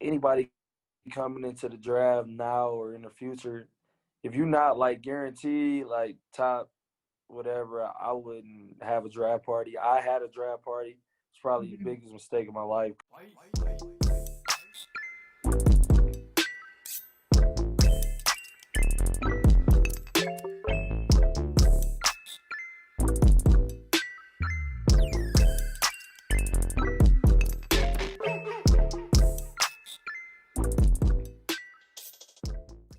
anybody coming into the draft now or in the future, if you're not like guaranteed like top whatever, I wouldn't have a draft party. I had a draft party. It's probably the Mhm. biggest mistake of my life.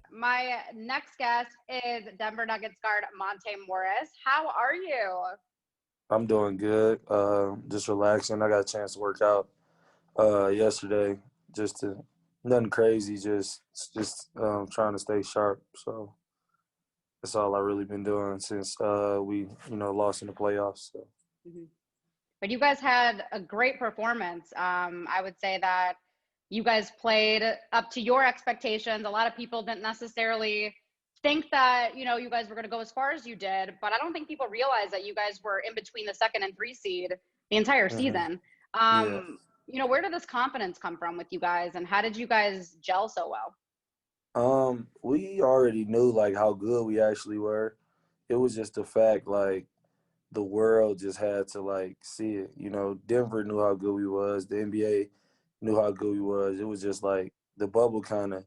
My next guest is Denver Nuggets guard Monté Morris. How are you? I'm doing good. Just relaxing. I got a chance to work out yesterday. Just to nothing crazy. Just trying to stay sharp. So that's all I really been doing since we lost in the playoffs. So. Mhm. But you guys had a great performance. I would say that you guys played up to your expectations. A lot of people didn't necessarily think that, you guys were going to go as far as you did, but I don't think people realize that you guys were in between the second and three seed the entire Hmm. season. Yeah. Where did this confidence come from with you guys, and how did you guys gel so well? We already knew like how good we actually were. It was just the fact like the world just had to like see it. Denver knew how good we was. The NBA knew how good we was. It was just like the bubble kind of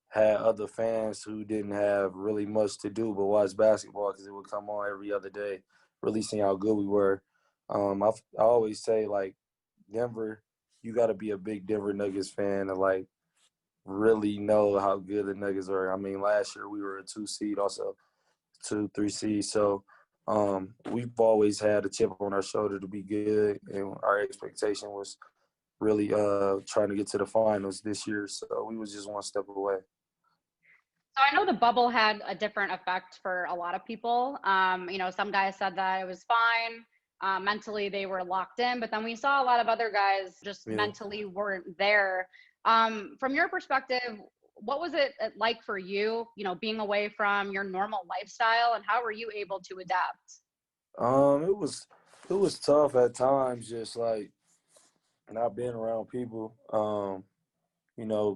had other fans who didn't have really much to do but watch basketball because it would come on every other day, really seeing how good we were. I always say like Denver, you got to be a big Denver Nuggets fan and like really know how good the Nuggets are. I mean, last year we were a 2 seed, also 2, 3 seed. So we've always had a chip on our shoulder to be good, and our expectation was really trying to get to the finals this year. So we was just one step away. So I know the bubble had a different effect for a lot of people. Some guys said that it was fine. Mentally, they were locked in, but then we saw a lot of other guys just Yeah. mentally weren't there. From your perspective, what was it like for you, being away from your normal lifestyle, and how were you able to adapt? It was tough at times, just like not being around people.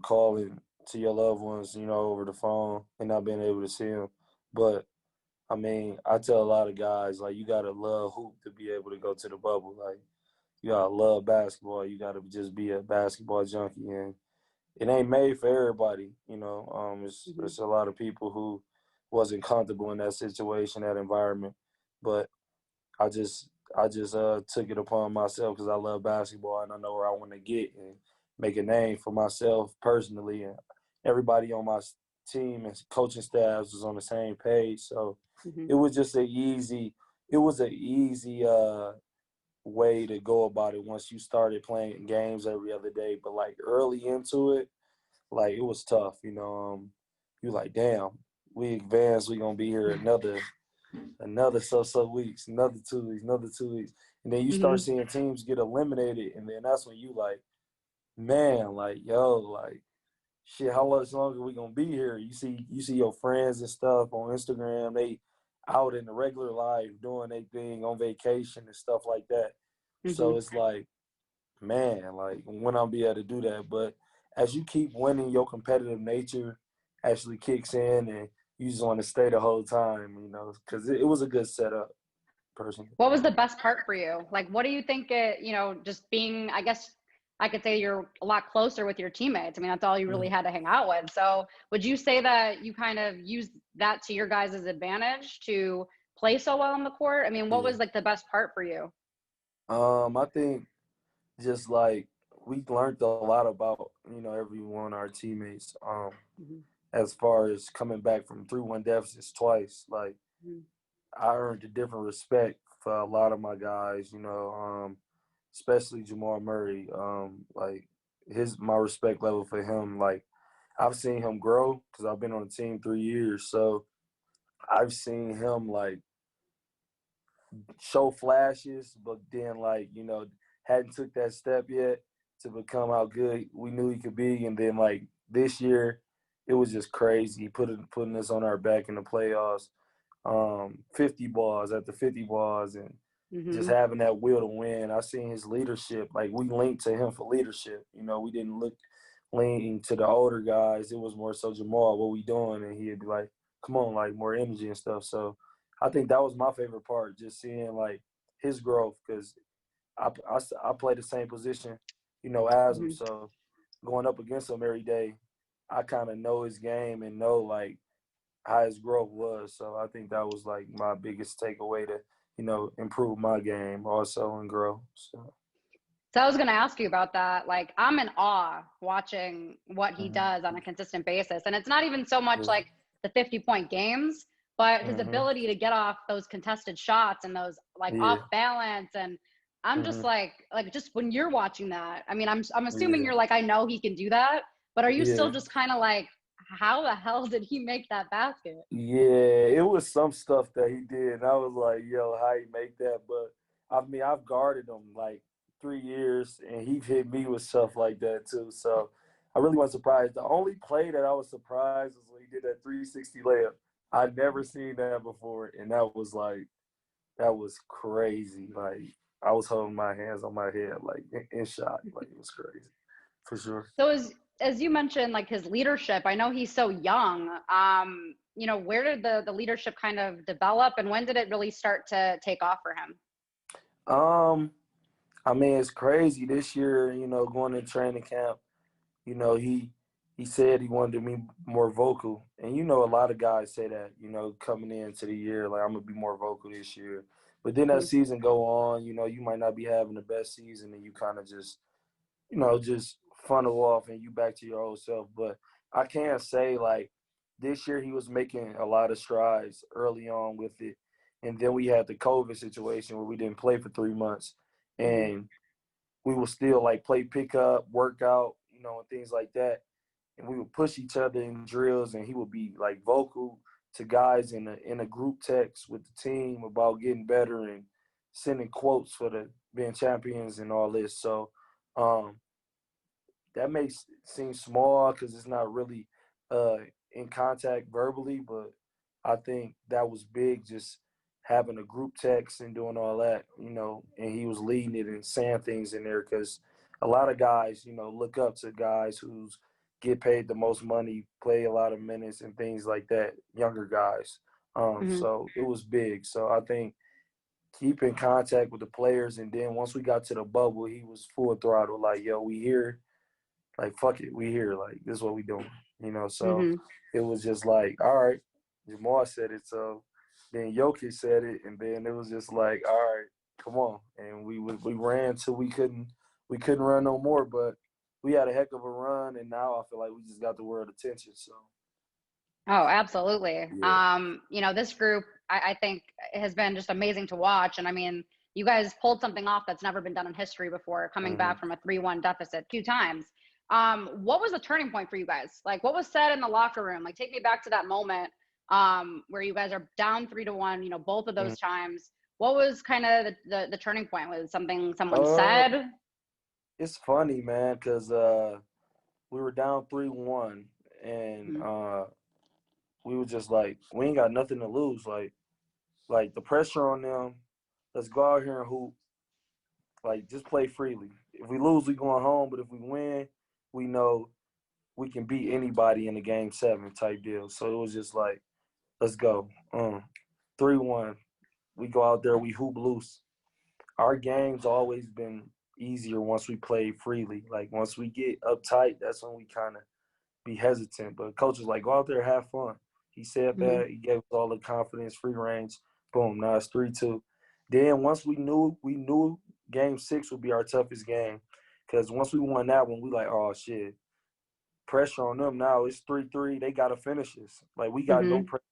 Calling to your loved ones, over the phone and not being able to see them. But I mean, I tell a lot of guys like you gotta love hoop to be able to go to the bubble. Like you gotta love basketball. You gotta just be a basketball junkie, and it ain't made for everybody. It's a lot of people who wasn't comfortable in that situation, that environment. But I just took it upon myself because I love basketball and I know where I want to get and make a name for myself personally, and everybody on my team and coaching staffs was on the same page. So Hmm. it was just an easy way to go about it once you started playing games every other day. But like early into it, like it was tough. You like, damn, we advanced. We gonna be here another so weeks, another 2 weeks, another 2 weeks, and then you start Hmm. seeing teams get eliminated, and then that's when you like, man, like yo, like shit, how much longer we gonna be here? You see your friends and stuff on Instagram, they out in the regular life doing their thing on vacation and stuff like that. So Hmm. it's like, man, like when I'll be able to do that. But as you keep winning, your competitive nature actually kicks in, and you just want to stay the whole time, because it was a good setup, personally. What was the best part for you? Like, what do you think just being, I guess I could say you're a lot closer with your teammates. I mean, that's all you really Mhm. had to hang out with. So would you say that you kind of used that to your guys' advantage to play so well on the court? I mean, what Yeah. was like the best part for you? I think just like we learned a lot about everyone, our teammates. Hmm. As far as coming back from 3-1 deficits twice, like Hmm. I earned a different respect for a lot of my guys. Especially Jamal Murray. Like my respect level for him. Like I've seen him grow because I've been on the team 3 years, so I've seen him like show flashes, but then like hadn't took that step yet to become how good we knew he could be. And then like this year, it was just crazy putting us on our back in the playoffs. 50 balls after 50 balls, and just Hmm. having that will to win. I seen his leadership. Like we linked to him for leadership. We didn't look leaning to the older guys. It was more so Jamal, what we doing? And he'd be like, come on, like more energy and stuff. So I think that was my favorite part, just seeing like his growth because I play the same position, as him. Mhm. So going up against him every day, I kind of know his game and know like how his growth was. So I think that was like my biggest takeaway to, improve my game also and grow. So So I was going to ask you about that. Like, I'm in awe watching what he mhm. does on a consistent basis. And it's not even so much Yeah. like the 50-point games, but his Mhm. ability to get off those contested shots and those like off Yeah. balance. And I'm just Mhm. like just when you're watching that, I mean, I'm assuming Yeah. you're like, I know he can do that, but are you still Yeah. just kind of like, how the hell did he make that basket? Yeah, it was some stuff that he did, and I was like, "Yo, how you make that?" But I mean, I've guarded him like 3 years, and he hit me with stuff like that too. So I really wasn't surprised. The only play that I was surprised was when he did that 360 layup. I'd never seen that before, and that was crazy. Like I was holding my hands on my head, like in shock. Like it was crazy, for sure. So as you mentioned, like his leadership, I know he's so young. Where did the leadership kind of develop, and when did it really start to take off for him? Um, I mean, it's crazy this year. Going to training camp. He said he wanted to be more vocal, and a lot of guys say that. Coming into the year, like I'm gonna be more vocal this year. But then that Mhm. season go on. You might not be having the best season, and you kind of just just funnel off and you back to your old self. But I can't say like this year he was making a lot of strides early on with it. And then we had the COVID situation where we didn't play for 3 months. Mhm. And we would still like play pickup, workout, and things like that. And we would push each other in drills and he would be like vocal to guys in a group text with the team about getting better and sending quotes for the being champions and all this. So um that may seem small because it's not really uh, in contact verbally, but I think that was big just having a group text and doing all that, and he was leading it and saying things in there because a lot of guys, look up to guys who's get paid the most money, play a lot of minutes and things like that, younger guys. Mhm. So it was big. So I think keep in contact with the players, and then once we got to the bubble, he was full throttle, like, yo, we here, like fuck it, we here. Like this is what we doing. So Mhm. it was just like, all right, Jamal said it, so then Jokic said it, and then it was just like, all right, come on. And we ran till we couldn't run no more, but we had a heck of a run, and now I feel like we just got the world attention. So Oh, absolutely. yeah. This group I think has been just amazing to watch. And I mean, you guys pulled something off that's never been done in history before, coming Mm-hmm. back from a 3-1 deficit 2 times. What was the turning point for you guys? Like, what was said in the locker room? Like, take me back to that moment where you guys are down 3-1. Both of Mm-hmm. those times. What was kind of the turning point? Was it something someone Uh, said? it's funny, man, because we were down 3-1, and Mm-hmm. we were just like, we ain't got nothing to lose. Like the pressure on them. Let's go out here and hoop. Like just play freely. If we lose, we going home. But if we win, we know we can beat anybody in the game 7 type deal. So it was just like, let's go. 3-1. We go out there, we hoop loose. Our game's always been easier once we play freely. Like once we get uptight, that's when we kind of be hesitant. But coach was like, go out there, have fun. He said Mm-hmm. that. He gave us all the confidence, free range. Boom. Now it's 3-2. Then once we knew game 6 would be our toughest game. Because once we won that one, we like, oh shit. Pressure on them now. It's 3-3. They gotta finish us. Like we got no Mm-hmm. pressure.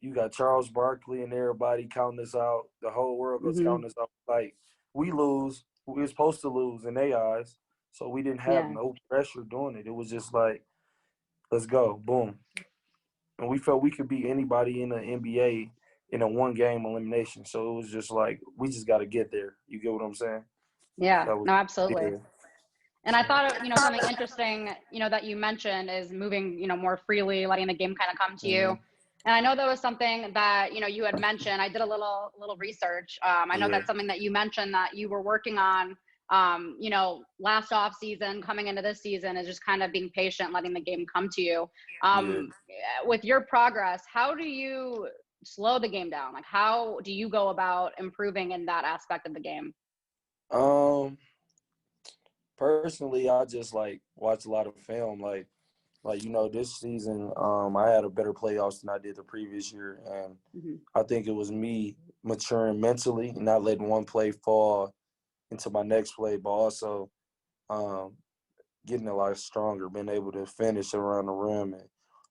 You got Charles Barkley and everybody counting us out. The whole world goes Mm-hmm. counting us out. Like we lose. We were supposed to lose in their eyes. So we didn't have Yeah. no pressure doing it. It was just like, let's go. Boom. And we felt we could beat anybody in the NBA in a one game elimination. So it was just like we just got to get there. You get what I'm saying? Yeah. That was No, absolutely. yeah. And I thought, something interesting, that you mentioned is moving, more freely, letting the game kind of come to you. Mm-hmm. And I know that was something that, you had mentioned. I did a little research. I know Yeah. that's something that you mentioned that you were working on last off season, coming into this season is just kind of being patient, letting the game come to you. Yeah. With your progress, how do you slow the game down? Like, how do you go about improving in that aspect of the game? Personally, I just like watch a lot of film. This season, I had a better playoffs than I did the previous year, and Mm-hmm. I think it was me maturing mentally, not letting one play fall into my next play, but also um, getting a lot stronger, being able to finish around the rim and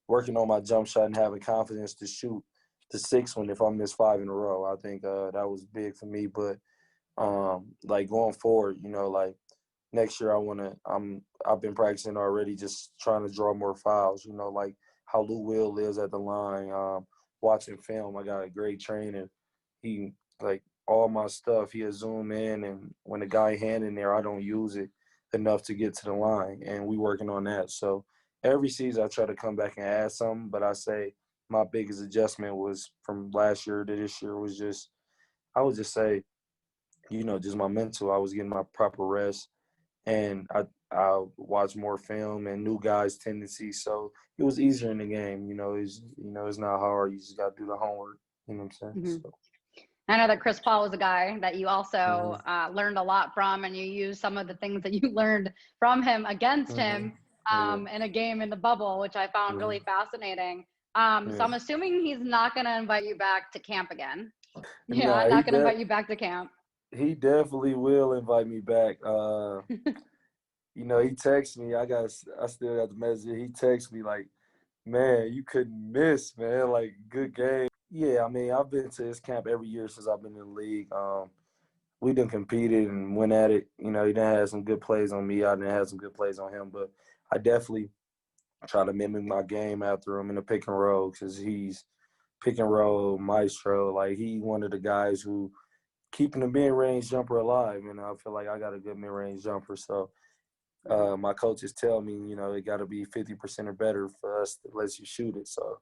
working on my jump shot and having confidence to shoot the sixth one if I miss five in a row. I think that was big for me. But going forward, next year I've been practicing already, just trying to draw more fouls. Like how Lou Will lives at the line. Watching film, I got a great trainer. He like all my stuff. He'll zoom in, and when the guy hand in there, I don't use it enough to get to the line, and we working on that. So every season I try to come back and add something, but I say my biggest adjustment was from last year to this year was just I would just say just my mental. I was getting my proper rest, and I watched more film and new guys' tendencies, so it was easier in the game. It's not hard. You just got to do the homework. You know what I'm saying? Mm-hmm. So. I know that Chris Paul was a guy that you Mm-hmm. also learned a lot from, and you used some of the things that you learned from him against him Yeah. in a game in the bubble, which I found Yeah. really fascinating. So Yeah. I'm assuming he's not going to invite you back to camp again. Yeah, Nah, not going to invite you back to camp. he definitely will invite me back. He texts me. I still got the message. He texts me like, "Man, you couldn't miss, man. Like, good game." Yeah, I mean, I've been to his camp every year since I've been in the league. We done competed and went at it. He done had some good plays on me. I done had some good plays on him. But I definitely try to mimic my game after him in the pick and roll because he's pick and roll maestro. Like, he one of the guys who keeping the mid-range jumper alive. I feel like I got a good mid-range jumper. So my coaches tell me, it got to be 50% or better for us to let you shoot it. So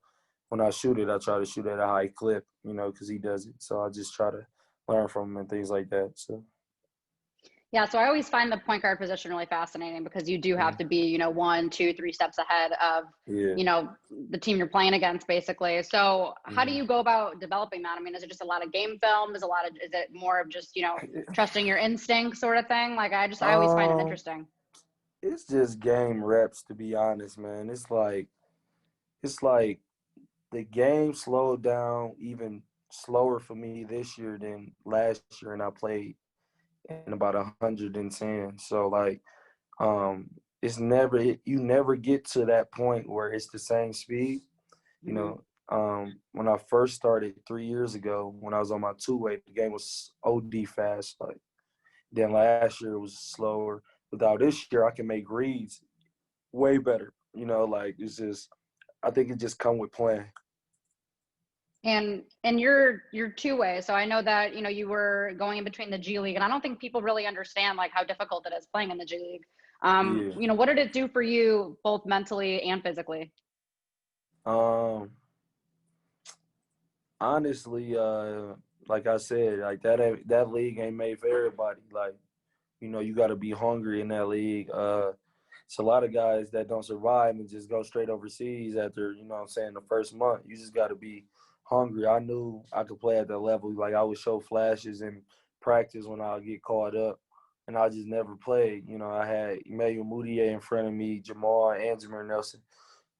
when I shoot it, I try to shoot at a high clip, because he does it. So I just try to learn from him and things like that. So. Yeah, so I always find the point guard position really fascinating because you do have to be, 1, 2, 3 steps ahead of, Yeah. the team you're playing against, basically. So how do Mm-hmm. you go about developing that? I mean, is it just a lot of game film? Is it more of just, trusting your instincts sort of thing? Like I always find it Um, interesting. it's just game reps, to be honest, man. It's like the game slowed down even slower for me this year than last year, and I played in about 110. So you never get to that point where it's the same speed. You Mm-hmm. know, when I first started 3 years ago, when I was on my two-way, the game was OD fast. Like then last year it was slower. Without this year, I can make reads way better. It's just I think it just come with playing. And you're two way. So I know that, you were going in between the G League, and I don't think people really understand like how difficult it is playing in the G League. Yeah. What did it do for you both mentally and physically? Um. Honestly, like I said, like that league ain't made for everybody. Like, you got to be hungry in that league. It's a lot of guys that don't survive and just go straight overseas after, what I'm saying, the first month. You just got to be hungry. I knew I could play at that level. Like, I would show flashes in practice when I get caught up, and I just never played. I had Emmanuel Mudiay in front of me, Jamal, and Jameer Nelson.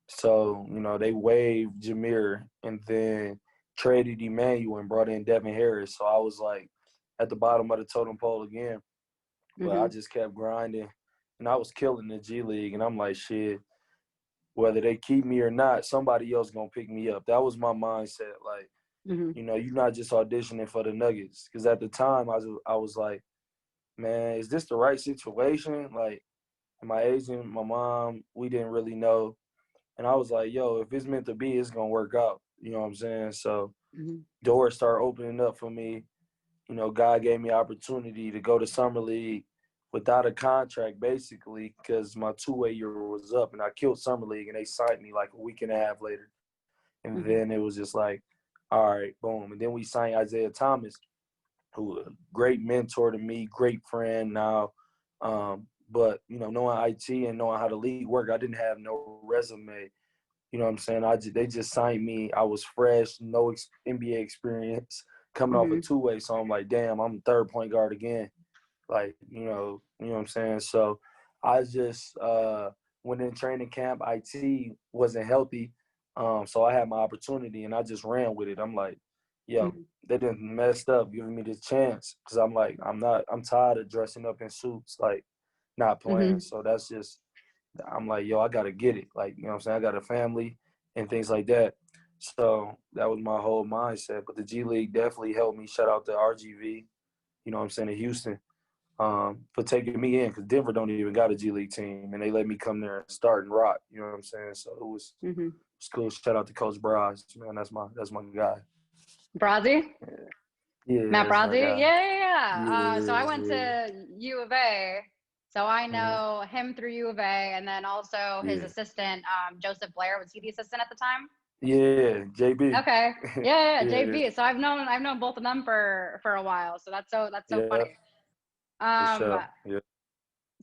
So, they waived Jameer and then traded Emmanuel and brought in Devin Harris. So I was like at the bottom of the totem pole again. But I Mm-hmm. just kept grinding and I was killing the G League. And I'm like, shit, whether they keep me or not, somebody else gonna pick me up. That was my mindset. Like, Mm-hmm. you're not just auditioning for the Nuggets. Because at the time, I was like, man, is this the right situation? Like, my agent, my mom, we didn't really know. And I was like, yo, if it's meant to be, it's going to work out. You know what I'm saying? So Mm-hmm. doors started opening up for me. God gave me opportunity to go to Summer League without a contract, basically, because my two-way year was up. And I killed Summer League, and they signed me like a week and a half later. And Mm-hmm. then it was just like, all right, boom. And then we signed Isaiah Thomas, who a great mentor to me, great friend now. But knowing IT and knowing how the league worked, I didn't have no resume. You know what I'm saying? They just signed me. I was fresh, no NBA experience, coming off a Mhm. two-way. So I'm like, damn, I'm third point guard again. Like, you know what I'm saying? So I just went in training camp. IT wasn't healthy. So I had my opportunity and I just ran with it. I'm like, yo, Mhm. they didn't messed up giving me this chance. Cause I'm like, I'm tired of dressing up in suits, like not playing. Mhm. So that's just, I'm like, yo, I gotta get it. Like, you know what I'm saying? I got a family and things like that. So that was my whole mindset. But the G League definitely helped me. Shout out to RGV, you know what I'm saying, in Houston, for taking me in, because Denver don't even got a G League team, and they let me come there and start and rock. You know what I'm saying? So Mhm. it's cool. Shout out to Coach Braz, man. That's my guy. Brazzi? Yeah, Matt that's my Brazzi? guy. Yeah, yeah, yeah. So I Yeah, went yeah, to U of A, so I mm-hmm. know him through U of A, and then also his Yeah, assistant, Joseph Blair. Was he the assistant at the time? yeah. JB. Okay. Yeah, yeah, Yeah, JB. So I've known both of them for a while. So that's so yeah, funny. for Um, sure. Yeah,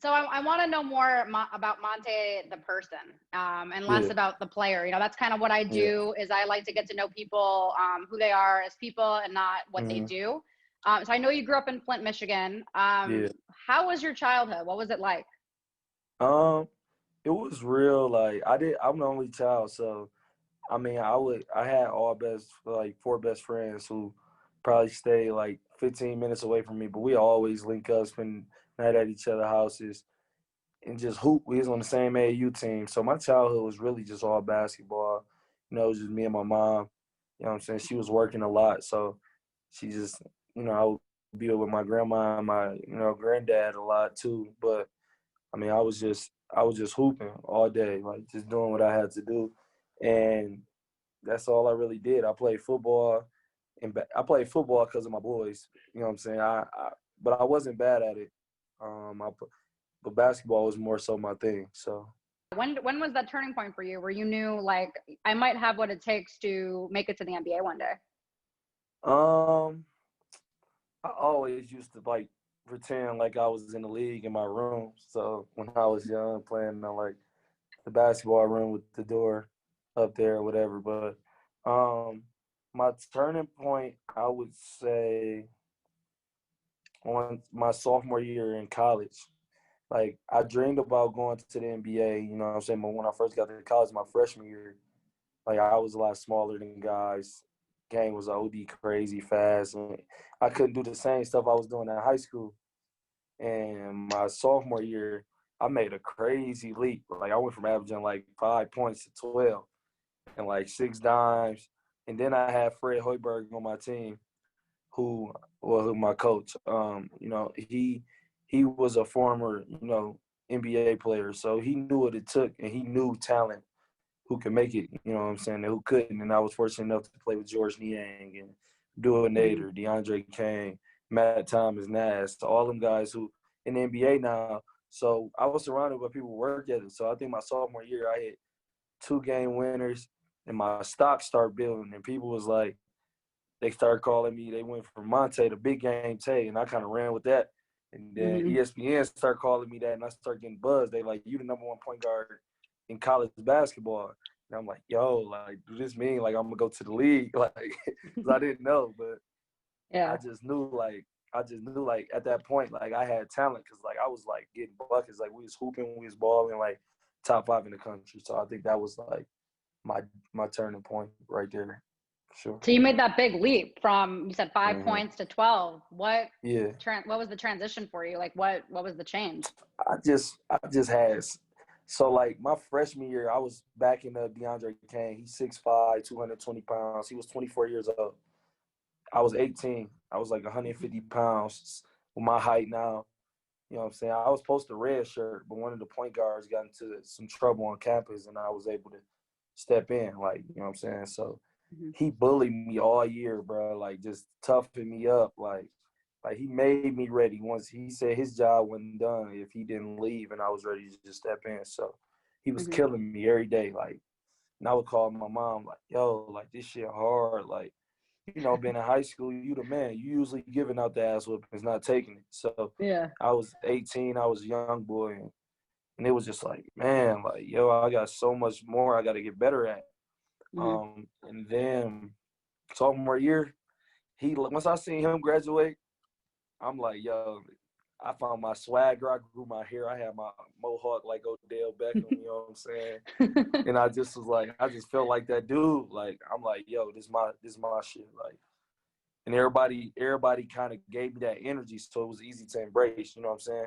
so I want to know more about Monte the person, and less yeah, about the player. That's kind of what I yeah. do. Is I like to get to know people, who they are as people, and not what they Mm-hmm. do. So I know you grew up in Flint, Michigan. Yeah. How was your childhood? What was it like? Um, it was real. Like I'm the only child, so I mean, I had all best, like four best friends who probably stay like 15 minutes away from me, but we always link up, spend night at each other's houses, and just hoop. We was on the same AAU team, so my childhood was really just all basketball. It was just me and my mom. You know what I'm saying? She was working a lot, so she just, I would be with my grandma and my, granddad a lot too. But I mean, I was just hooping all day, like just doing what I had to do, and that's all I really did. I played football, and I played football because of my boys. You know what I'm saying? But I wasn't bad at it. But basketball was more so my thing. So When was that turning point for you, where you knew like I might have what it takes to make it to the NBA one day? um, I always used to like pretend like I was in the league in my room. So when I was young, playing in like the basketball room with the door up there or whatever. But my turning point, I would say, on my sophomore year in college. Like I dreamed about going to the NBA, you know what I'm saying? But when I first got to college my freshman year, like I was a lot smaller than guys. Game was OD crazy fast. And I couldn't do the same stuff I was doing in high school. And my sophomore year, I made a crazy leap. Like I went from averaging like 5 points to 12 and like six dimes. And then I had Fred Hoiberg on my team, who was my coach. He was a former, NBA player, so he knew what it took, and he knew talent who could make it. You know what I'm saying? And who couldn't. And I was fortunate enough to play with George Niang and Dua Hmm. Nader, DeAndre Kane, Matt Thomas, Nash, all them guys who in the NBA now. So I was surrounded by people who work at it. So I think my sophomore year I hit 2 game winners, and my stock started building, and people was like, they started calling me. They went from Monte to Big Game Tay, and I kind of ran with that. And then Hmm. ESPN started calling me that, and I started getting buzzed. They like, you the number one point guard in college basketball. And I'm like, yo, like, do this mean like I'm gonna go to the league? Like, cause I didn't know, but I Yeah. just knew like at that point like I had talent, because like I was like getting buckets, like we was hooping, we was balling like top five in the country. So I think that was like my my turning point right there, for sure. So you made that big leap from, you said, 5 points Mm-hmm. to 12. Yeah. What was the transition for you? Like what was the change? I just had, so like my freshman year, I was backing up DeAndre Kane. He's 6'5", 220 pounds. He was 24 years old. I was 18. I was like 150 pounds with my height now. You know what I'm saying? I was supposed to red shirt, but one of the point guards got into some trouble on campus, and I was able to step in. Like, you know what I'm saying? So Hmm. he bullied me all year, bro. Like, just toughened me up. Like he made me ready. Once he said his job wasn't done if he didn't leave, and I was ready to just step in. So he was Hmm. killing me every day. Like, and I would call my mom like, "Yo, like this shit hard. Like, being in high school, you the man. You usually giving out the ass whoopings, not taking it. So Yeah. I was 18. I was a young boy, and it was just like, man, like, yo, I got so much more I got to get better at. Hmm. And then sophomore year, once I seen him graduate, I'm like, yo, I found my swagger. I grew my hair. I had my mohawk like Odell Beckham. You know what I'm saying? And I just was like, I just felt like that dude. Like, I'm like, yo, this my shit. Like, and everybody kind of gave me that energy, so it was easy to embrace. You know what I'm saying?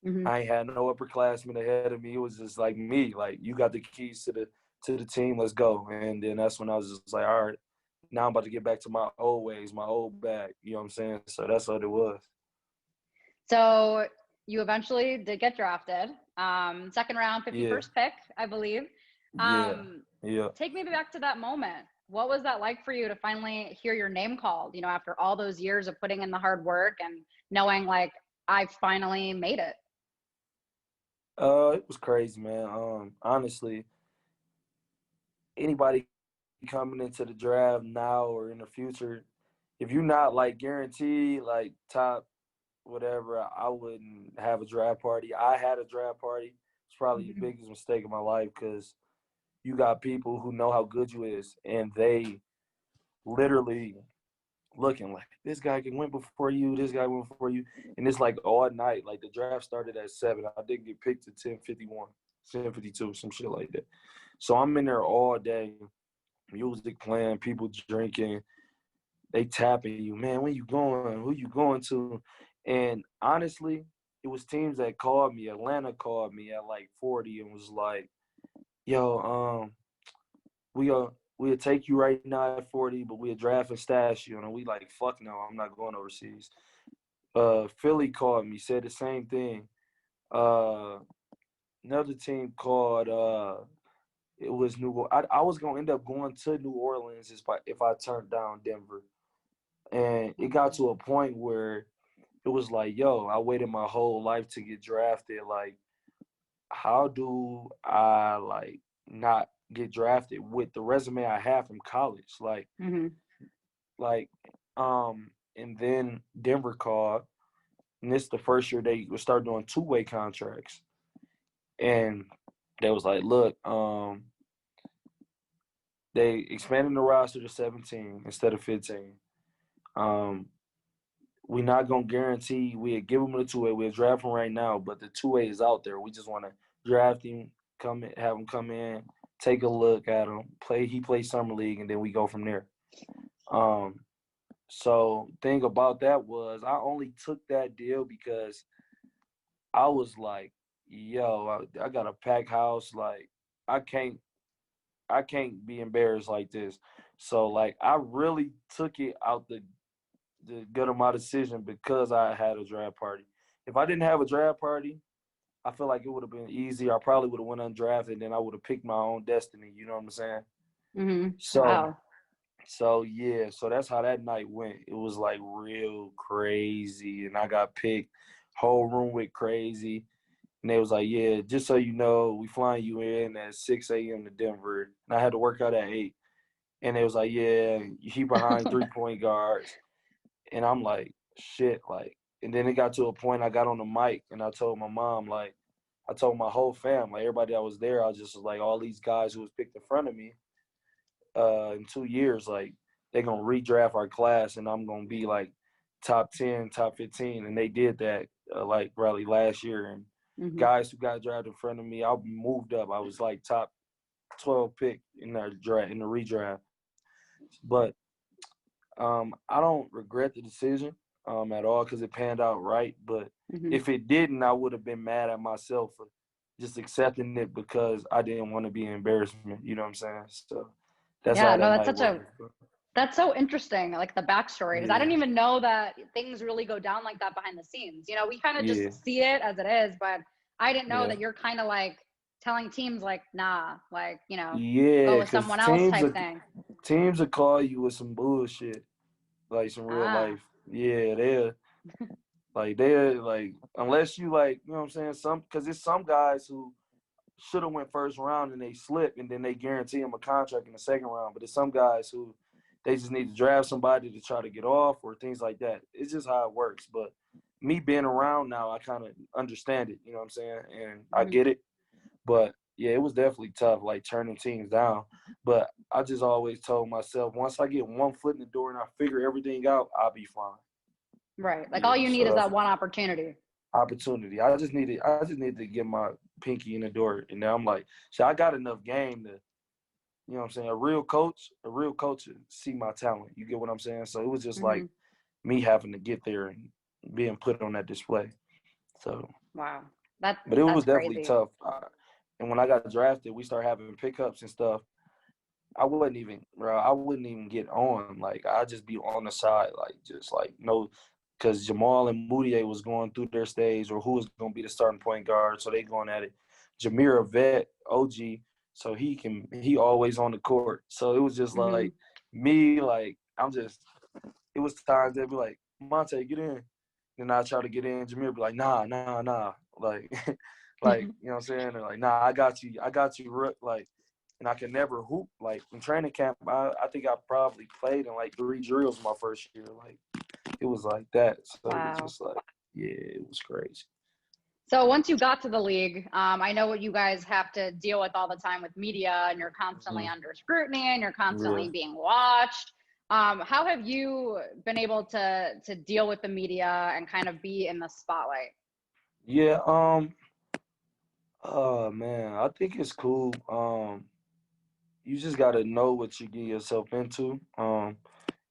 Hmm. I ain't had no upperclassmen ahead of me. It was just like me. Like, you got the keys to the team. Let's go. And then that's when I was just like, all right, now I'm about to get back to my old ways, my old bag. You know what I'm saying? So that's what it was. So you eventually did get drafted. Second round, Yeah, 51st pick, I believe. yeah, Um, yeah. Take me back to that moment. What was that like for you to finally hear your name called, after all those years of putting in the hard work and knowing like I finally made it? It was crazy, man. Honestly, anybody coming into the draft now or in the future, if you're not like guaranteed like top whatever, I wouldn't have a draft party. I had a draft party. It's probably the Mhm. biggest mistake of my life because you got people who know how good you is, and they literally looking like this guy can win before you, this guy went before you, and it's like all night. Like the draft started at 7. I didn't get picked at 10:51, 10:52, some shit like that. So I'm in there all day, music playing, people drinking, they tapping you, man. When you going? Who you going to? And honestly, it was teams that called me. Atlanta called me at like 40 and was like, "Yo, we'll take you right now at 40, but we'll draft and stash you." And we like, "Fuck no, I'm not going overseas." Philly called me, said the same thing. Uh, Another team called. It was New. I was gonna end up going to New Orleans if I turned down Denver, and it got Okay. to a point where it was like, yo, I waited my whole life to get drafted. Like, how do I like not get drafted with the resume I have from college? Hmm. Like, and then Denver called, and this is the first year they would start doing two-way contracts, and they was like, look, they expanded the roster to 17 instead of 15. Um, we're not gonna guarantee we'll give him the two-way. We'll draft him right now, but the two-way is out there. We just want to draft him, have him come in, take a look at him, play. He plays summer league, and then we go from there. Um, so thing about that was I only took that deal because I was like, yo, I got a packed house. Like, I can't I can't be embarrassed like this. So like I really took it out the good of my decision because I had a draft party. If I didn't have a draft party, I feel like it would have been easy. I probably would have went undrafted, and then I would have picked my own destiny. You know what I'm saying? Hmm. So Wow. so yeah, so that's how that night went. It was like real crazy, and I got picked. Whole room went crazy, and they was like, "Yeah, just so you know, we flying you in at 6 a.m. to Denver." And I had to work out at 8, and they was like, "Yeah, he behind 3 point guards." And I'm like, shit, like, and then it got to a point I got on the mic and I told my mom, like, I told my whole fam, like everybody that was there, I was just like, all these guys who was picked in front of me, in 2 years, like, they're gonna redraft our class and I'm gonna be like top 10, top 15. And they did that like probably last year. And Hmm. guys who got drafted in front of me, I moved up. I was like top 12 pick in the draft in the redraft. But I don't regret the decision at all because it panned out right. But Hmm. if it didn't, I would have been mad at myself for just accepting it because I didn't want to be an embarrassment. You know what I'm saying? So that's how Yeah, that no, night was. that's so interesting, like the backstory, because I Yeah, didn't even know that things really go down like that behind the scenes. We kind of yeah, just see it as it is, but I didn't know yeah, that you're kind of like telling teams like, nah, like, go yeah. with Because someone else type thing. teams will call you with some bullshit, like some real Ah. life. Yeah, they're like unless you like, you know what I'm saying. Some because it's some guys who should have went first round and they slip and then they guarantee him a contract in the second round. But there's some guys who they just need to draft somebody to try to get off or things like that. It's just how it works. But me being around now, I kind of understand it. You know what I'm saying? And I Mhm. get it. But yeah, it was definitely tough, like turning teams down. But I just always told myself, once I get one foot in the door and I figure everything out, I'll be fine. Right. Like all Yeah, you need so is that's that one opportunity. opportunity. I just needed to get my pinky in the door, and now I'm like, so I got enough game to, you know what I'm saying. A real coach would see my talent. You get what I'm saying? So it was just like Hmm. me having to get there and being put on that display. So, Wow. but it was That's definitely crazy. tough. And when I got drafted, we started having pickups and stuff. I wouldn't even, bro. I wouldn't even get on. Like I'd just be on the side, like just like no, because Jamal and Moutier was going through their stage, or who was going to be the starting point guard. So they going at it. Jameer a vet, OG, so he always on the court. So it was just like Hmm. me, like I'm just. It was times they'd be like, Monte, get in. Then I try to get in. Jameer be like, nah, nah, nah. Like, like you know what I'm saying? They're like, nah, I got you. Like, and I can never hoop. Like in training camp, I think I probably played in like 3 drills my first year. Like it was like that. So it was Wow. just like, yeah, it was crazy. So once you got to the league, I know what you guys have to deal with all the time with media, and you're constantly Hmm. under scrutiny, and you're Yeah, constantly being watched. How have you been able to deal with the media and kind of be in the spotlight? yeah. Oh man, I think it's cool. You just gotta know what you get yourself into.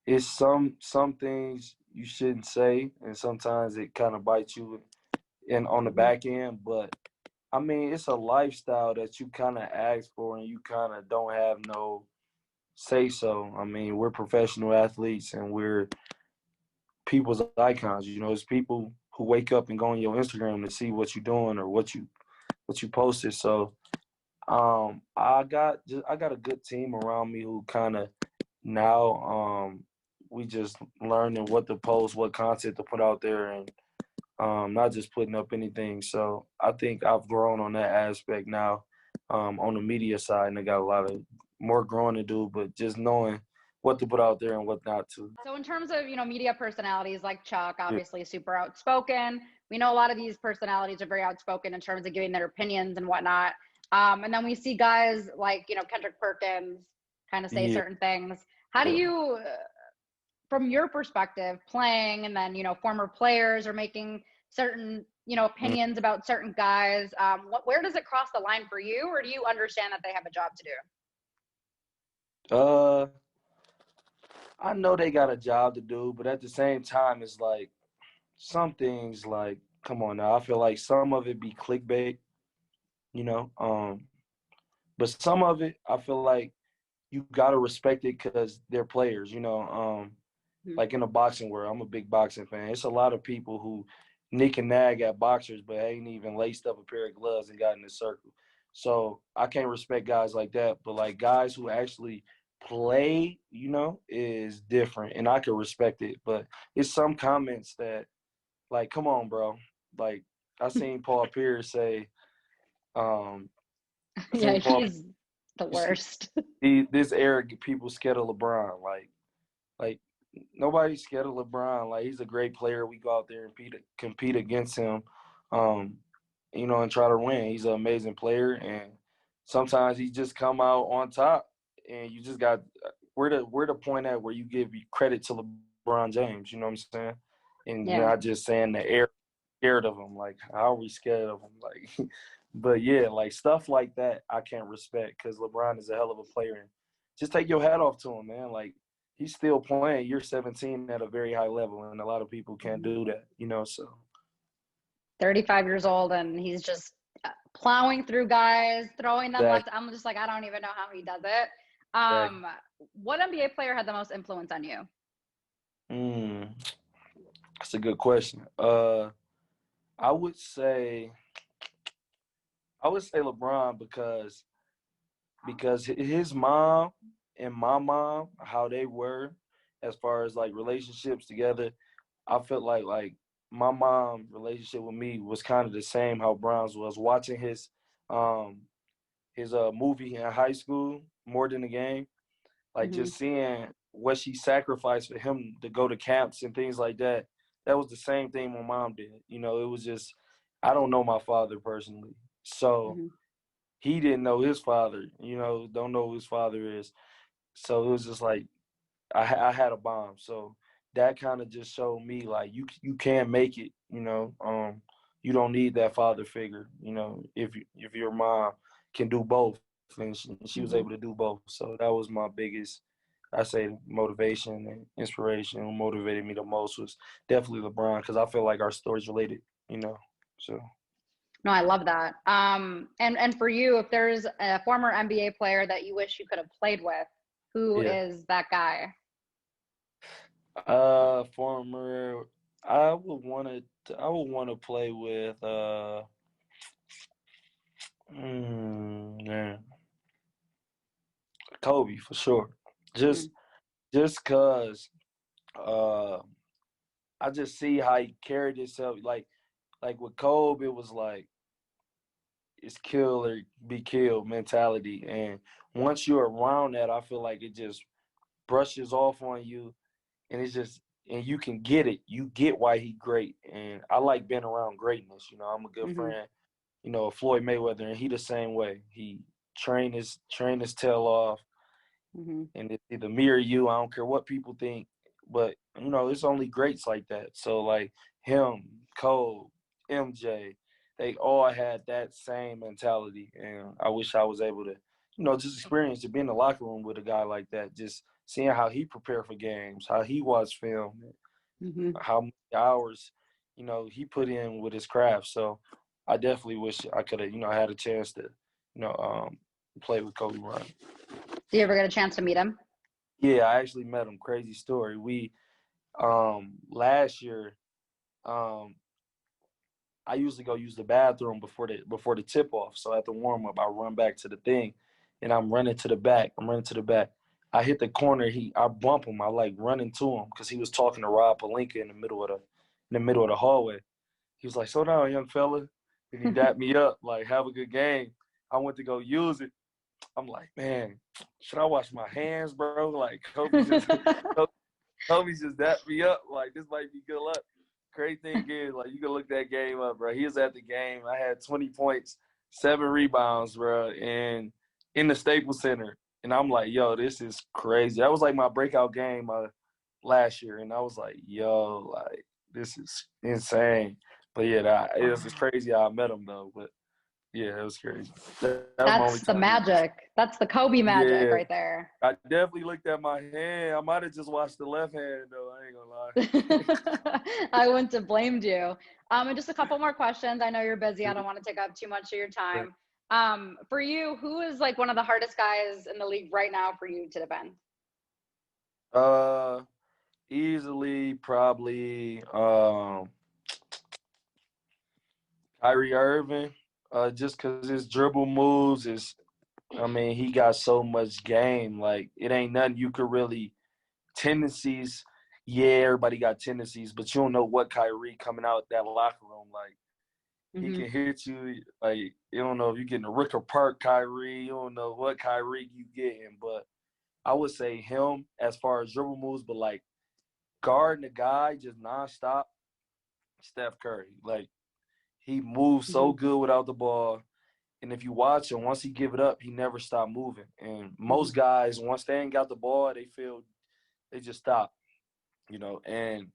It's some things you shouldn't say, and sometimes it kind of bites you in on the Hmm. back end. But I mean, it's a lifestyle that you kind of ask for, and you kind of don't have no say so. I mean, we're professional athletes, and we're people's icons. You know, it's people who wake up and go on your Instagram to see what you're doing or what you posted. So I got a good team around me who kind of now we just learning what to post, what content to put out there, and not just putting up anything. So I think I've grown on that aspect now, on the media side, and I got a lot of more growing to do, but just knowing what to put out there and what not to. So in terms of, media personalities like Chuck, Yeah, obviously super outspoken. We know a lot of these personalities are very outspoken in terms of giving their opinions and whatnot. And then we see guys like, Kendrick Perkins kind of say yeah, certain things. How do yeah. you, from your perspective, playing and then, former players are making certain, Mm. opinions about certain guys, where does it cross the line for you, or do you understand that they have a job to do? Uh, I know they got a job to do, but at the same time, it's like some things like, come on now. I feel like some of it be clickbait, you know. But some of it, I feel like you gotta respect it because they're players, you know. Mhm. Like in the boxing world, I'm a big boxing fan. It's a lot of people who nick and nag at boxers, but ain't even laced up a pair of gloves and got in the circle. So I can't respect guys like that. But like guys who actually play, you know, is different, and I can respect it. But it's some comments that, like, come on, bro. Like I seen Paul Pierce say, um, I Yeah, seen Paul he's the worst. this arrogant people scared of LeBron. Like nobody's scared of LeBron. Like he's a great player. We go out there and compete against him, um, and try to win. He's an amazing player, and sometimes he just come out on top. And you just got we're the point at where you give credit to LeBron James. You know what I'm saying? And you're Yeah. not just saying the air scared of him. Like how are we scared of him? Like, but yeah, like stuff like that I can't respect because LeBron is a hell of a player. And just take your hat off to him, man. Like he's still playing. You're 17 at a very high level, and a lot of people can't Mhm. do that, you know. So 35 years old, and he's just plowing through guys, throwing them exactly, left. I'm just like, I don't even know how he does it. exactly. What NBA player had the most influence on you? Mm, that's a good question. I would say I would say LeBron because his mom and my mom, how they were, as far as like relationships together, I felt like my mom relationship with me was kind of the same how Brown's was. Watching um his movie in high school more than the game, like Hmm. just seeing what she sacrificed for him to go to camps and things like that. That was the same thing my mom did. You know, it was just I don't know my father personally, so Mm-hmm. he didn't know his father. You know, don't know who his father is. So it was just like I had a bomb. So that kind of just showed me like you can make it. You know, you don't need that father figure. You know, if your mom can do both, and she was able to Mm-hmm. do both. So that was my biggest, I say, motivation and inspiration. What motivated me the most was definitely LeBron because I feel like our stories related. You know, so No, I love that. And for you, if there's a former NBA player that you wish you could have played with, who yeah. is that guy? Former. I would want to play with man, Kobe for sure. Mm-hmm. Just cause uh I just see how he carried himself. Like with Kobe, it was like it's kill or be killed mentality. And once you're around that, I feel like it just brushes off on you, and it's just and you can get it. You get why he great, and I like being around greatness. You know, I'm a good Mm-hmm. friend. You know, Floyd Mayweather, and he the same way. He train his tail off, Mm-hmm. and it's either me or you. I don't care what people think, but you know, it's only greats like that. So like him, Cole, MJ, they all had that same mentality, and I wish I was able to, you know, just experience to be in the locker room with a guy like that, just seeing how he prepared for games, how he watched film, Mm-hmm. how many hours, you know, he put in with his craft. So I definitely wish I could have, you know, had a chance to, you know, play with Kobe Bryant. Do you ever get a chance to meet him? Yeah, I actually met him. Crazy story. We last year, um I usually go use the bathroom before the tip off. So at the warm up, I run back to the thing, and I'm running to the back. I'm running to the back. I hit the corner. I bump him. I like run into him because he was talking to Rob Palinka in the middle of the hallway. He was like, "Slow down, young fella," and he dapped me up like, "Have a good game." I went to go use it. I'm like, man, should I wash my hands, bro? Like Kobe just dapped me up. Like, this might be good luck. Crazy thing is, like, you can look that game up, bro. He was at the game. I had 20 points, 7 rebounds, bro, and in the Staples Center. And I'm like, yo, this is crazy. That was like my breakout game last year. And I was like, yo, like, this is insane. But yeah, it was just crazy how I met him, though. But yeah, it was crazy. That was my only That's the time meeting. magic. That's the Kobe magic Yeah, right there. I definitely looked at my hand. I might have just watched the left hand though. I ain't gonna lie. I wouldn't have blamed you. And just a couple more questions. I know you're busy. I don't want to take up too much of your time. For you, who is like one of the hardest guys in the league right now for you to defend? Uh, easily probably Kyrie Irving. Just because his dribble moves is, I mean, he got so much game. Like it ain't nothing you could really tendencies. Yeah, everybody got tendencies, but you don't know what Kyrie coming out that locker room like. He Mm-hmm. can hit you like you don't know if you're getting a Ricker Park Kyrie. You don't know what Kyrie you getting, but I would say him as far as dribble moves, but like guarding the guy just nonstop. Steph Curry, like he moves so Mm-hmm. good without the ball, and if you watch him, once he give it up, he never stop moving. And Mm-hmm. most guys, once they ain't got the ball, they just stop, you know. And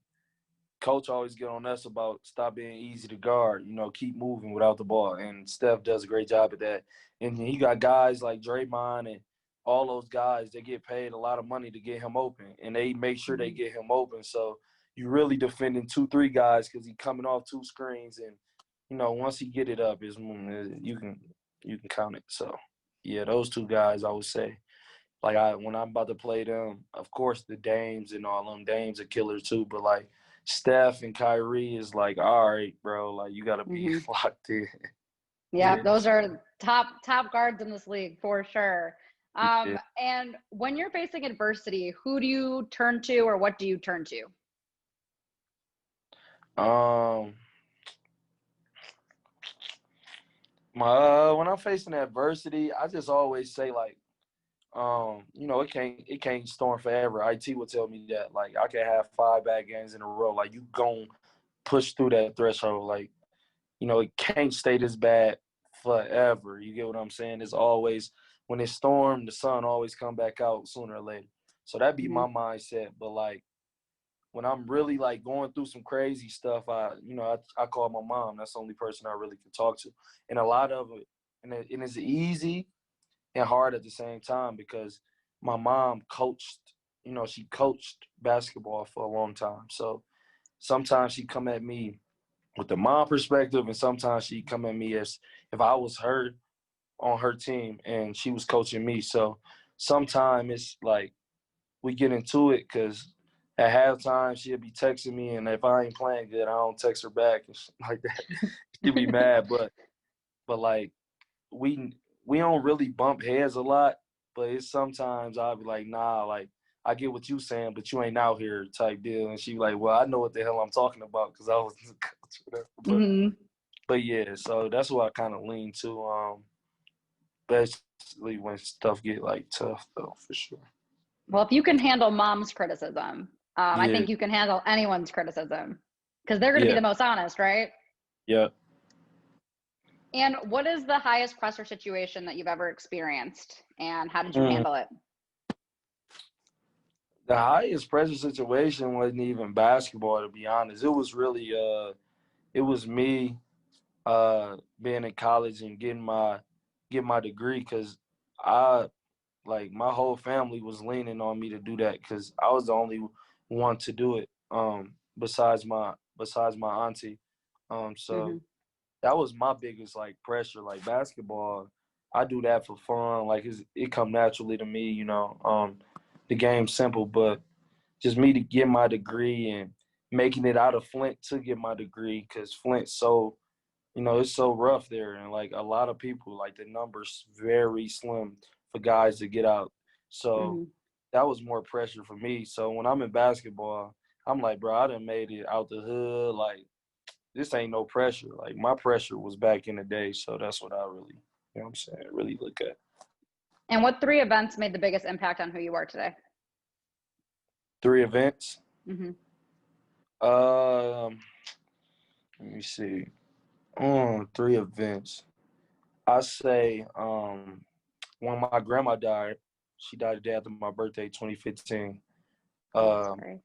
coach always get on us about stop being easy to guard, you know, keep moving without the ball. And Steph does a great job at that. And he got guys like Draymond and all those guys that get paid a lot of money to get him open. And they make sure they Mm-hmm. get him open. So you really defending 2, 3 guys because he coming off 2 screens. And, you know, once he get it up, you can count it. So, yeah, those 2 guys I would say. Like when I'm about to play them, of course the Dames and all them Dames are killers too. But like Steph and Kyrie is like, all right, bro, like you gotta be Mm-hmm. locked in. Yeah, Yeah, those are top guards in this league for sure. yeah. And when you're facing adversity, who do you turn to or what do you turn to? Um, my when I'm facing adversity, I just always say like it can't storm forever. IT would tell me that like I can have 5 bad games in a row. Like you gon' push through that threshold. Like, it can't stay this bad forever. You get what I'm saying? It's always when it's storm, the sun always come back out sooner or later. So that'd be Mm-hmm. my mindset. But like when I'm really like going through some crazy stuff, I call my mom. That's the only person I really can talk to. And a lot of it, and it's easy and hard at the same time because my mom coached, she coached basketball for a long time. So sometimes she come at me with the mom perspective, and sometimes she come at me as if I was her on her team and she was coaching me. So sometimes it's like we get into it because at halftime she'll be texting me, and if I ain't playing good, I don't text her back and shit like that. She'll be mad, but like we we don't really bump heads a lot, but it's sometimes I'll be like, nah, like I get what you saying, but you ain't out here type deal. And she like, well, I know what the hell I'm talking about because I was the coach, whatever. Mm-hmm. But yeah, so that's what I kind of lean to, especially when stuff get like tough though, for sure. Well, if you can handle mom's criticism, I Yeah, think you can handle anyone's criticism because they're going to be yeah, the most honest, right? yeah. And what is the highest pressure situation that you've ever experienced, and how did you Mm. handle it? The highest pressure situation wasn't even basketball, to be honest. It was really, it was me being in college and getting my degree because I like my whole family was leaning on me to do that because I was the only one to do it besides my auntie. So Mm-hmm. that was my biggest like pressure. Like basketball, I do that for fun. Like it come naturally to me. The game's simple, but just me to get my degree and making it out of Flint to get my degree because Flint's so it's so rough there, and like a lot of people, like the numbers very slim for guys to get out. So Mm-hmm. that was more pressure for me. So when I'm in basketball, I'm like, bro, I done made it out the hood. Like this ain't no pressure. Like my pressure was back in the day. So that's what I really, what I'm saying, really look at. And what three events made the biggest impact on who you are today? 3 events. Mm-hmm. Um, Let me see. 3 events. I say when my grandma died, she died the day after my birthday, 2015. Oh, Um, sorry.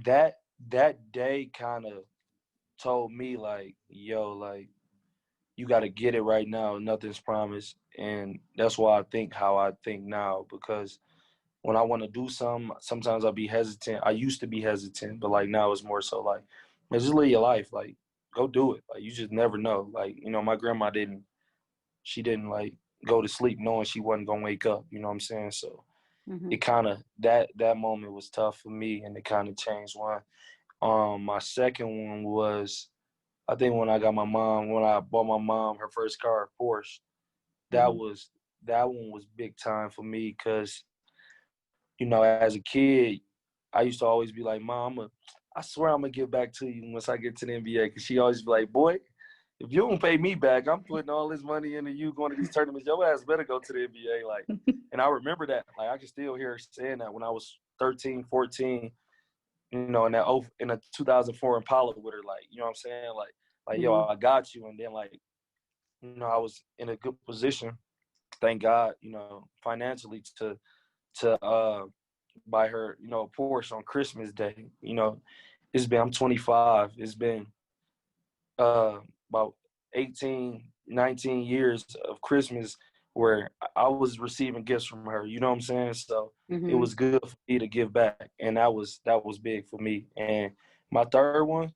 that that day kind of told me like, yo, like you got to get it right now. Nothing's promised, and that's why I think how I think now because when I want to do something, sometimes I'll be hesitant. I used to be hesitant, but like now it's more so like, man, just live your life. Like, go do it. Like, you just never know. Like, my grandma she didn't like go to sleep knowing she wasn't gonna wake up. You know what I'm saying? So Mm-hmm. it kind of that moment was tough for me, and it kind of changed one. My second one was I think when I bought my mom her first car, Porsche. That Mm-hmm. was that one was big time for me because as a kid, I used to always be like, Mom, I swear I'm gonna give back to you once I get to the NBA. Because she always be like, boy, if you don't pay me back, I'm putting all this money into you going to these tournaments. Your ass better go to the NBA. Like, and I remember that. Like, I can still hear her saying that when I was 13, 14. In a 2004 Impala with her. Like, you know what I'm saying? Like, yo, Mm-hmm. I got you. And then like, I was in a good position. Thank God, financially to buy her, a Porsche on Christmas Day. I'm 25. It's been about 18, 19 years of Christmas where I was receiving gifts from her. You know what I'm saying? So it Mm-hmm. was good for me to give back, and that was big for me. And my third one,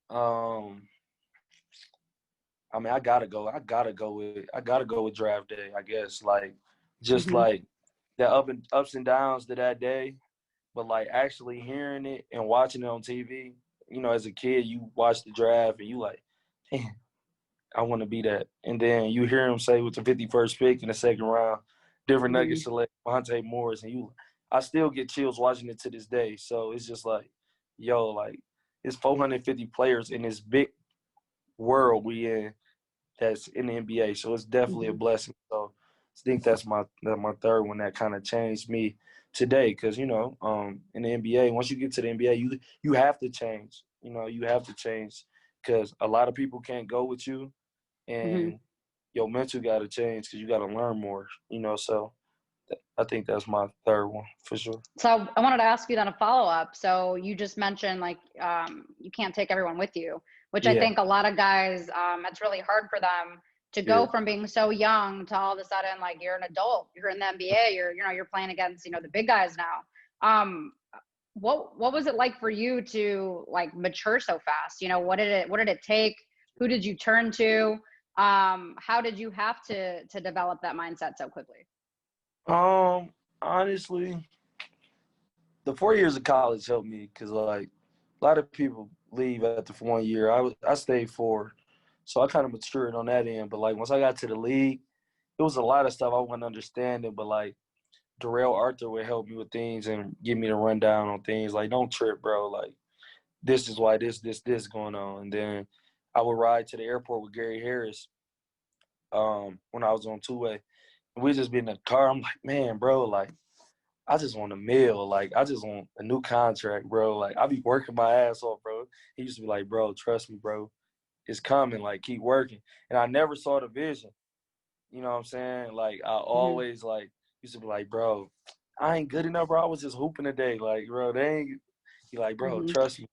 um, I mean, I gotta go with draft day. I guess like just Mm-hmm. like the ups and downs to that day, but like actually hearing it and watching it on TV. As a kid, you watch the draft and you like, damn, I want to be that. And then you hear him say with the 51st pick in the second round, different Mm-hmm. Nuggets select Monté Morris, and I still get chills watching it to this day. So it's just like, yo, like it's 450 players in this big world we in that's in the NBA. So it's definitely a Mm-hmm. blessing. So think that's my third one that kind of changed me today. Because in the NBA, once you get to the NBA, you have to change. You have to change because a lot of people can't go with you, Mm-hmm. and your mental got to change because you got to learn more. So I think that's my third one for sure. So I wanted to ask you then a follow up. So you just mentioned like you can't take everyone with you, which I Yeah, think a lot of guys, it's really hard for them to yeah. go from being so young to all of a sudden like you're an adult, you're in the NBA, you're playing against the big guys now. Um, what was it like for you to like mature so fast? What did it take? Who did you turn to? How did you have to develop that mindset so quickly? Honestly, the 4 years of college helped me because like a lot of people leave after 1 year. I stayed 4, so I kind of matured on that end. But like once I got to the league, it was a lot of stuff I wasn't understanding. But like Darrell Arthur would help me with things and give me the rundown on things. Like, don't trip, bro. Like this is why this going on. And then I would ride to the airport with Gary Harris when I was on 2-way. And we just be in the car. I'm like, man, bro, like I just want a meal. Like, I just want a new contract, bro. Like, I be working my ass off, bro. He used to be like, bro, trust me, bro. It's coming. Like, keep working. And I never saw the vision. You know what I'm saying? Like, I Mm-hmm. always, like, used to be like, bro, I ain't good enough, bro. I was just hooping today. Like, bro, they ain't – he like, bro, Mm-hmm. trust me.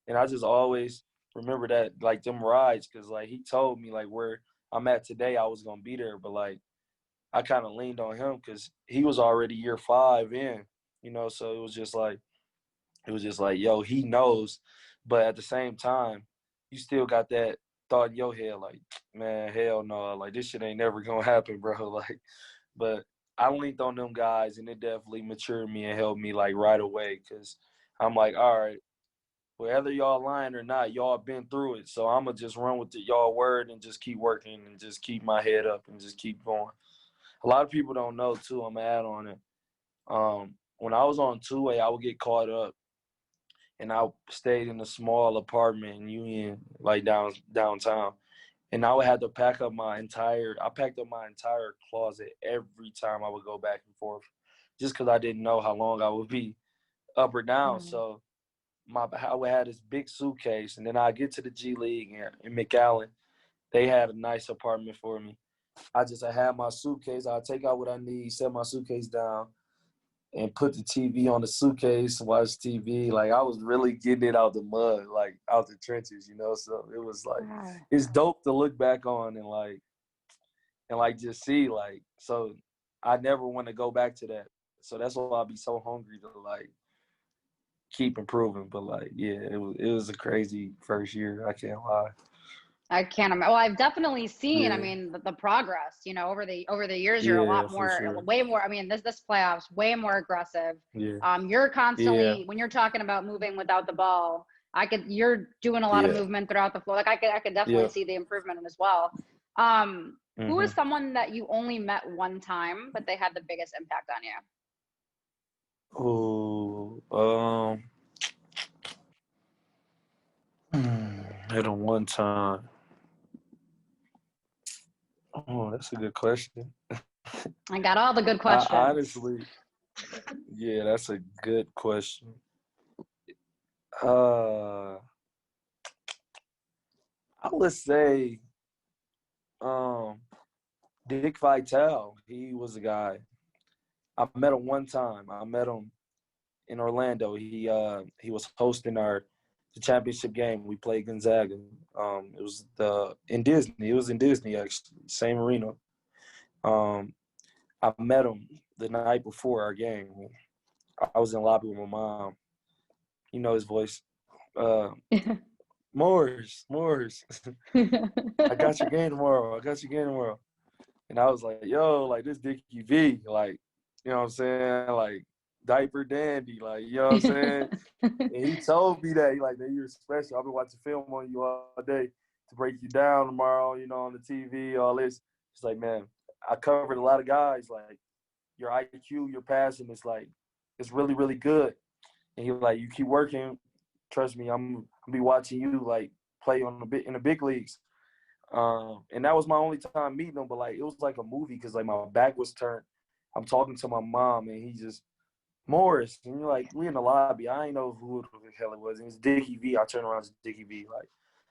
And I just always remember that, like, them rides because, like, he told me, like, where I'm at today, I was going to be there. But, like, I kind of leaned on him because he was already year 5 in, so it was just like, yo, he knows. But at the same time, you still got that thought in your head, like, man, hell no, like this shit ain't never gonna happen, bro. Like, but I leaned on them guys and it definitely matured me and helped me like right away because I'm like, all right, whether y'all lying or not, y'all been through it. So I'm gonna just run with the y'all word and just keep working and just keep my head up and just keep going. A lot of people don't know too. I'm mad on it. When I was on 2-way, I would get caught up, and I stayed in a small apartment in Union, like downtown. And I would have to pack up I packed up my entire closet every time I would go back and forth, just because I didn't know how long I would be up or down. Right. So I would have this big suitcase, and then I get to the G League in McAllen. They had a nice apartment for me. I had my suitcase. I take out what I need, set my suitcase down, and put the TV on the suitcase, watch TV. Like I was really getting it out the mud, like out the trenches. So it was like Wow. it's dope to look back on and like just see like. So I never want to go back to that. So that's why I'll be so hungry to like keep improving. But like yeah, it was a crazy first year. I can't lie. I can't imagine. Well, I've definitely seen. I Yeah, mean, the progress. Over the years, you're a yeah, lot for more, sure. way more. I mean, this playoffs, way more aggressive. Yeah, You're yeah, constantly when you're talking about moving without the ball. You're doing a lot of yeah, movement throughout the floor. Like I could definitely yeah. see the improvement as well. Who Hmm. is someone that you only met one time, but they had the biggest impact on you? Oh, at a one time. Oh, that's a good question. I got all the good I questions. honestly, yeah, that's a good question. Uh, I would say, um, Dick Vitale. He was a guy. I met him one time. I met him in Orlando. He was hosting the championship game. We played Gonzaga. It was the in Disney. It was in Disney actually, same arena. Um, I met him the night before our game. I was in the lobby with my mom. You know his voice. Uh, Morris. I got your game tomorrow. I got your game tomorrow. And I was like, yo, like this Dickie V, like, you know what I'm saying? Like diaper dandy, like, you know what I'm saying? And he told me that, he like, that you're special. I've been watching film on you all day to break you down tomorrow, on the TV, all this. It's like, man, I covered a lot of guys. Like, your IQ, your passing is like, it's really, really good. And he like, you keep working. Trust me, I'm gonna be watching you like play in the big leagues. And that was my only time meeting him. But like it was like a movie because like my back was turned. I'm talking to my mom, and he just Morris, and you're like, we in the lobby. I ain't know who the hell it was. It was Dickie V. I turned around to Dickie V. Like,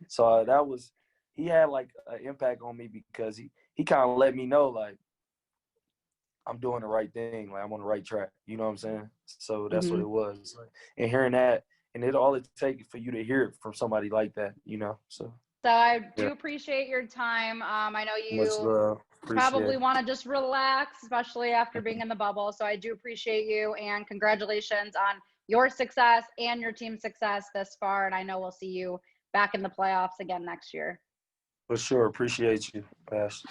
so that was he had like an impact on me because he kind of let me know like I'm doing the right thing, like I'm on the right track. You know what I'm saying? So that's what Mm-hmm. it was. Like, and hearing that, and it takes for you to hear it from somebody like that. You know, so So I yeah, do appreciate your time. I know much you love, appreciate probably it. want to just relax, especially after being in the bubble. So I do appreciate you, and congratulations on your success and your team's success this far. And I know we'll see you back in the playoffs again next year. For sure, appreciate you, Ash.